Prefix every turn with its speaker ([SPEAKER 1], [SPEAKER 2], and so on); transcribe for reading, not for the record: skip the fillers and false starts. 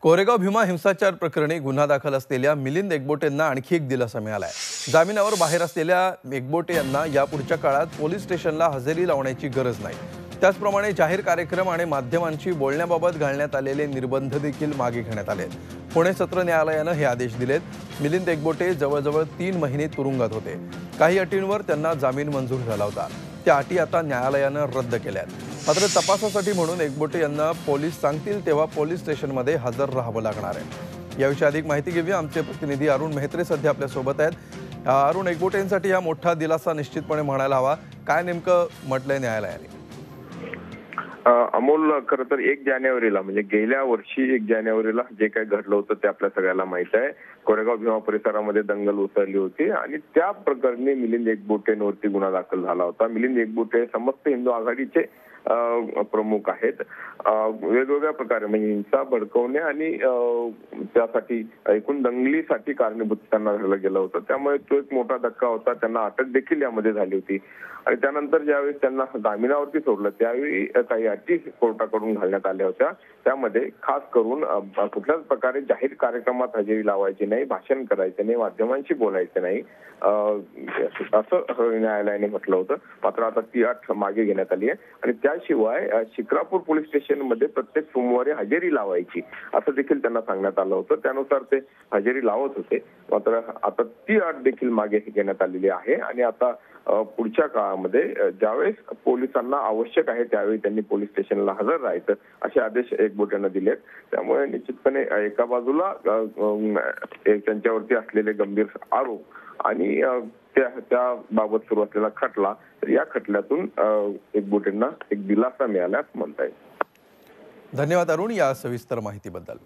[SPEAKER 1] कोरेगाव भीमा हिंसाचार प्रकरणी गुन्हा दाखल असलेल्या मिलिंद एकबोटेंना आणखी एक दिलासा मिळालाय। जामिनावर बाहेर असलेल्या एकबोटे यांना यापुढच्या काळात पोलीस स्टेशनला हजेरी लावण्याची गरज नाही। त्याचप्रमाणे जाहीर कार्यक्रम आणि माध्यमांशी बोलण्याबाबत घालण्यात आलेले निर्बंध देखील मागे घेण्यात आले। पुणे सत्र न्यायालयाने हे आदेश दिलेत। मिलिंद एकबोटे जवळजवळ 3 महिने तुरुंगात होते। काही अटींवर त्यांना जामीन मंजूर झाला होता। त्या अटी आता न्यायालयाने रद्द केल्यात। मात्र तपासासाठी म्हणून एकबोटे यांना पोलीस सांगतील तेव्हा पोलीस स्टेशनमध्ये हजर राहावं लागणार आहे। याविषयी अधिक माहिती घेऊया। आमचे प्रतिनिधी अरुण मेहत्रे सध्या आपल्या सोबत आहेत। अरुण, एकबोटेंसाठी हा मोठा दिलासा निश्चितपणे म्हणायला हवा। काय नेमकं म्हटलंय न्यायालयाने?
[SPEAKER 2] अमोल, खरं तर 1 जानेवारीला म्हणजे गेल्या वर्षी 1 जानेवारीला जे काही घडलं होतं ते आपल्या सगळ्याला माहित आहे। कोरेगाव भीमा परिसरामध्ये दंगल उसळली होती आणि त्या प्रकरणी मिलिंद एकबोटेंवरती गुन्हा दाखल झाला होता। मिलिंद एकबोटे समस्त हिंदू आघाडीचे प्रमुख आहेत। वेगवेगळ्या प्रकारे म्हणजे हिंसा भडकवणे आणि त्यासाठी एकूण दंगलीसाठी कारणीभूत त्यांना धरलं गेलं होतं। त्यामुळे तो एक मोठा धक्का होता। त्यांना अटक देखील यामध्ये झाली होती आणि त्यानंतर ज्यावेळी त्यांना जामिनावरती सोडलं त्यावेळी काही अटी कोर्टाकडून घालण्यात आल्या होत्या। त्यामध्ये खास करून कुठल्याच प्रकारे जाहीर कार्यक्रमात हजेरी लावायची नाही, भाषण करायचे नाही, माध्यमांशी बोलायचे नाही असं न्यायालयाने म्हटलं होतं। मात्र आता ती अट मागे घेण्यात आली आहे आणि त्याशिवाय शिक्रापूर पोलीस स्टेशनमध्ये प्रत्येक सोमवारी हजेरी लावायची असं देखील त्यांना सांगण्यात आलं होतं। त्यानुसार ते हजेरी लावत होते। मात्र आता ती अट देखील मागे घेण्यात आलेली आहे आणि आता पुढच्या काळामध्ये ज्यावेळेस पोलिसांना आवश्यक आहे त्यावेळी त्यांनी पोलीस स्टेशनला हजर राहायचं असे आदेश एकबोटेंना दिलेत। त्यामुळे निश्चितपणे एका बाजूला त्यांच्यावरती असलेले गंभीर आरोप आणि त्या बाबत सुरू असलेला खटला, तर या खटल्यातून एकबोटेंना एक दिलासा मिळाला असं म्हणता येईल।
[SPEAKER 1] धन्यवाद अरुण या सविस्तर माहितीबद्दल।